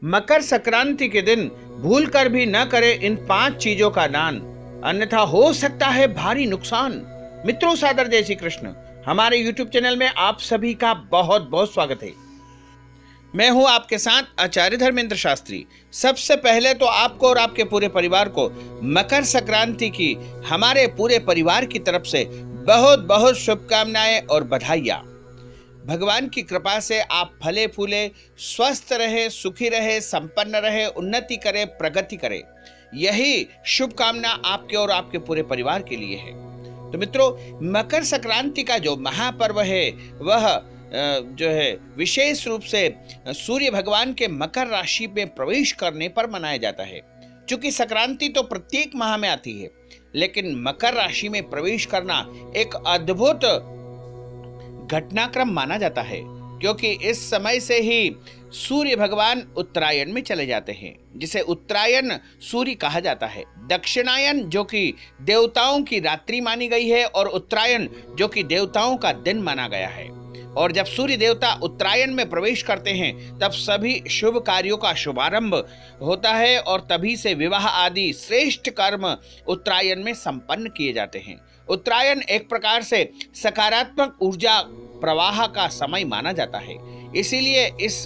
मकर संक्रांति के दिन भूल कर भी न करें इन 5 चीजों का दान, अन्यथा हो सकता है भारी नुकसान। मित्रों, सादर जय श्री कृष्ण। हमारे YouTube चैनल में आप सभी का बहुत बहुत स्वागत है। मैं हूं आपके साथ आचार्य धर्मेंद्र शास्त्री। सबसे पहले तो आपको और आपके पूरे परिवार को मकर संक्रांति की हमारे पूरे परिवार की तरफ से बहुत बहुत शुभकामनाएं और बधाइयां। भगवान की कृपा से आप फले फूले, स्वस्थ रहे, सुखी रहे, संपन्न रहे, उन्नति करे, प्रगति करे, यही शुभकामना आपके और आपके पूरे परिवार के लिए है। तो मित्रों, मकर संक्रांति का जो महापर्व है वह जो है विशेष रूप से सूर्य भगवान के मकर राशि में प्रवेश करने पर मनाया जाता है। क्योंकि संक्रांति तो प्रत्येक माह में आती है, लेकिन मकर राशि में प्रवेश करना एक अद्भुत घटनाक्रम माना जाता है, क्योंकि इस समय से ही सूर्य भगवान उत्तरायण में चले जाते हैं, जिसे उत्तरायण सूर्य कहा जाता है। दक्षिणायन जो कि देवताओं की रात्रि मानी गई है और उत्तरायण जो कि देवताओं का दिन माना गया है। और जब सूर्य देवता उत्तरायण में प्रवेश करते हैं तब सभी शुभ कार्यों का शुभारंभ होता है और तभी से विवाह आदि श्रेष्ठ कर्म उत्तरायण में संपन्न किए जाते हैं। उत्तरायण एक प्रकार से सकारात्मक ऊर्जा प्रवाह का समय माना जाता है। इसीलिए इस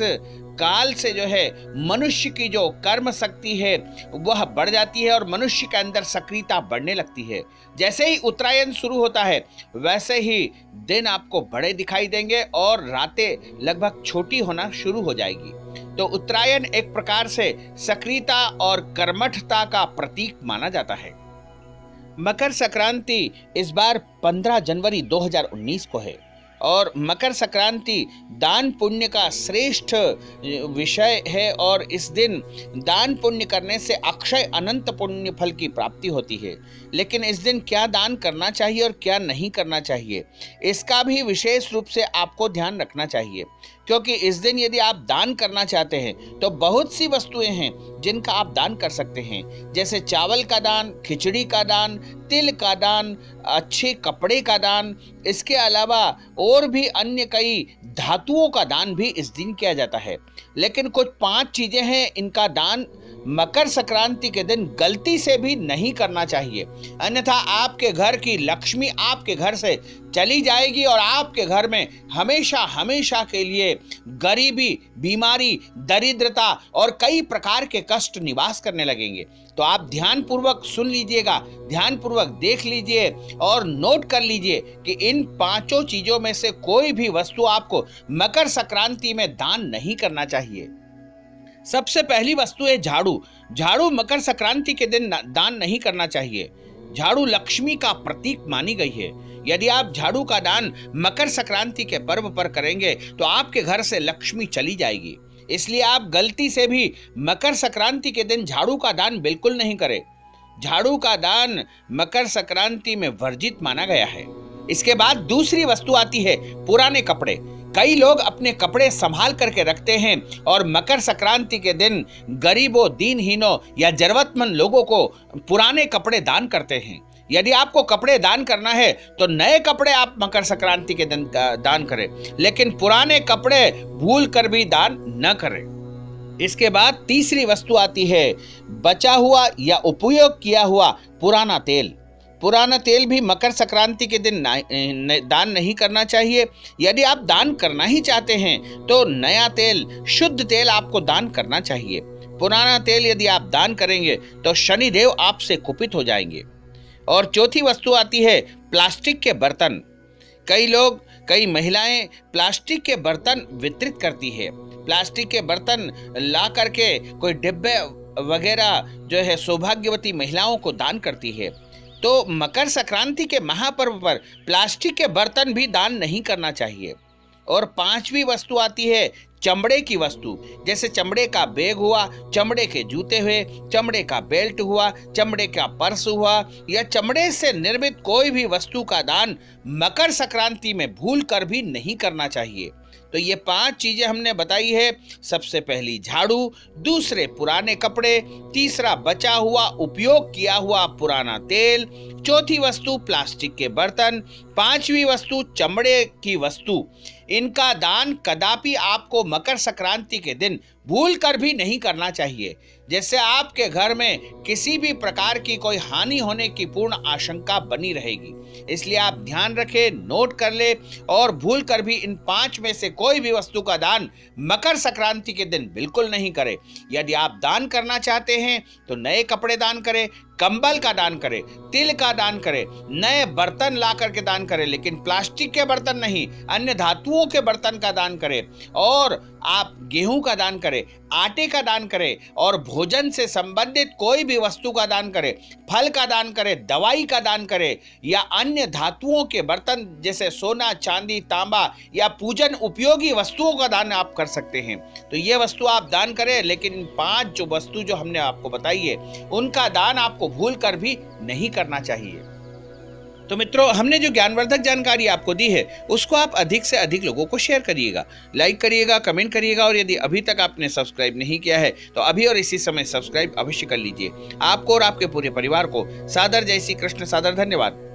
काल से जो है मनुष्य की जो कर्म शक्ति है वह बढ़ जाती है और मनुष्य के अंदर सक्रियता बढ़ने लगती है। जैसे ही उत्तरायण शुरू होता है वैसे ही दिन आपको बड़े दिखाई देंगे और रातें लगभग छोटी होना शुरू हो जाएगी। तो उत्तरायण एक प्रकार से सक्रियता और कर्मठता का प्रतीक माना जाता है। मकर संक्रांति इस बार 15 जनवरी 2019 को है और मकर संक्रांति दान पुण्य का श्रेष्ठ विषय है और इस दिन दान पुण्य करने से अक्षय अनंत पुण्य फल की प्राप्ति होती है। लेकिन इस दिन क्या दान करना चाहिए और क्या नहीं करना चाहिए, इसका भी विशेष रूप से आपको ध्यान रखना चाहिए। क्योंकि इस दिन यदि आप दान करना चाहते हैं तो बहुत सी वस्तुएं हैं जिनका आप दान कर सकते हैं, जैसे चावल का दान, खिचड़ी का दान, तिल का दान, अच्छे कपड़े का दान। इसके अलावा और भी अन्य कई धातुओं का दान भी इस दिन किया जाता है। लेकिन कुछ 5 चीजें हैं, इनका दान मकर संक्रांति के दिन गलती से भी नहीं करना चाहिए, अन्यथा आपके घर की लक्ष्मी आपके घर से चली जाएगी और आपके घर में हमेशा हमेशा के लिए गरीबी, बीमारी, दरिद्रता और कई प्रकार के कष्ट निवास करने लगेंगे। तो आप ध्यानपूर्वक सुन लीजिएगा, ध्यानपूर्वक देख लीजिए और नोट कर लीजिए कि इन 5 चीजों में से कोई भी वस्तु आपको मकर संक्रांति में दान नहीं करना चाहिए। सबसे पहली वस्तु है झाड़ू। झाड़ू मकर संक्रांति के दिन दान नहीं करना चाहिए। झाड़ू लक्ष्मी का प्रतीक मानी गई है। यदि आप झाड़ू का दान मकर संक्रांति के पर्व पर करेंगे तो आपके घर से लक्ष्मी चली जाएगी। इसलिए आप गलती से भी मकर संक्रांति के दिन झाड़ू का दान बिल्कुल नहीं करें। झाड़ू का दान मकर संक्रांति में वर्जित माना गया है। इसके बाद दूसरी वस्तु आती है पुराने कपड़े। कई लोग अपने कपड़े संभाल करके रखते हैं और मकर संक्रांति के दिन गरीबों, दीनहीनों या जरूरतमंद लोगों को पुराने कपड़े दान करते हैं। यदि आपको कपड़े दान करना है तो नए कपड़े आप मकर संक्रांति के दिन दान करें, लेकिन पुराने कपड़े भूल कर भी दान न करें। इसके बाद तीसरी वस्तु आती है बचा हुआ या उपयोग किया हुआ पुराना तेल। पुराना तेल भी मकर संक्रांति के दिन दान नहीं करना चाहिए। यदि आप दान करना ही चाहते हैं तो नया तेल, शुद्ध तेल आपको दान करना चाहिए। पुराना तेल यदि आप दान करेंगे तो शनिदेव आपसे कुपित हो जाएंगे। और चौथी वस्तु आती है प्लास्टिक के बर्तन। कई महिलाएं प्लास्टिक के बर्तन वितरित करती है। प्लास्टिक के बर्तन ला करके कोई डिब्बे वगैरह जो है सौभाग्यवती महिलाओं को दान करती है। तो मकर संक्रांति के महापर्व पर प्लास्टिक के बर्तन भी दान नहीं करना चाहिए। और 5वीं वस्तु आती है चमड़े की वस्तु, जैसे चमड़े का बैग हुआ, चमड़े के जूते हुए, चमड़े का बेल्ट हुआ, चमड़े का पर्स हुआ या चमड़े से निर्मित कोई भी वस्तु का दान मकर संक्रांति में भूल कर भी नहीं करना चाहिए। तो ये 5 चीजें हमने बताई है। सबसे पहली झाड़ू, दूसरे पुराने कपड़े, तीसरा बचा हुआ उपयोग किया हुआ पुराना तेल, चौथी वस्तु प्लास्टिक के बर्तन, पांचवी वस्तु चमड़े की वस्तु। इनका दान कदापि आपको मकर संक्रांति के दिन भूल कर भी नहीं करना चाहिए, जैसे आपके घर में किसी भी प्रकार की कोई हानि होने की पूर्ण आशंका बनी रहेगी। इसलिए आप ध्यान रखें, नोट कर ले और भूल कर भी इन 5 में से कोई भी वस्तु का दान मकर संक्रांति के दिन बिल्कुल नहीं करें। यदि आप दान करना चाहते हैं तो नए कपड़े दान करें, कंबल का दान करें, तिल का दान करें, नए बर्तन ला करके दान करें, लेकिन प्लास्टिक के बर्तन नहीं, अन्य धातुओं के बर्तन का दान करें। और आप गेहूं का दान करें, आटे का दान करें और भोजन से संबंधित कोई भी वस्तु का दान करें, फल का दान करें, दवाई का दान करें या अन्य धातुओं के बर्तन जैसे सोना, चांदी, तांबा या पूजन उपयोगी वस्तुओं का दान आप कर सकते हैं। तो ये वस्तु आप दान करें, लेकिन 5 जो वस्तु जो हमने आपको बताई है उनका दान आपको भूल कर भी नहीं करना चाहिए। तो मित्रों, हमने जो ज्ञानवर्धक जानकारी आपको दी है उसको आप अधिक से अधिक लोगों को शेयर करिएगा, लाइक करिएगा, कमेंट करिएगा और यदि अभी तक आपने सब्सक्राइब नहीं किया है तो अभी और इसी समय सब्सक्राइब अवश्य कर लीजिए। आपको और आपके पूरे परिवार को सादर जय श्री कृष्ण, सादर धन्यवाद।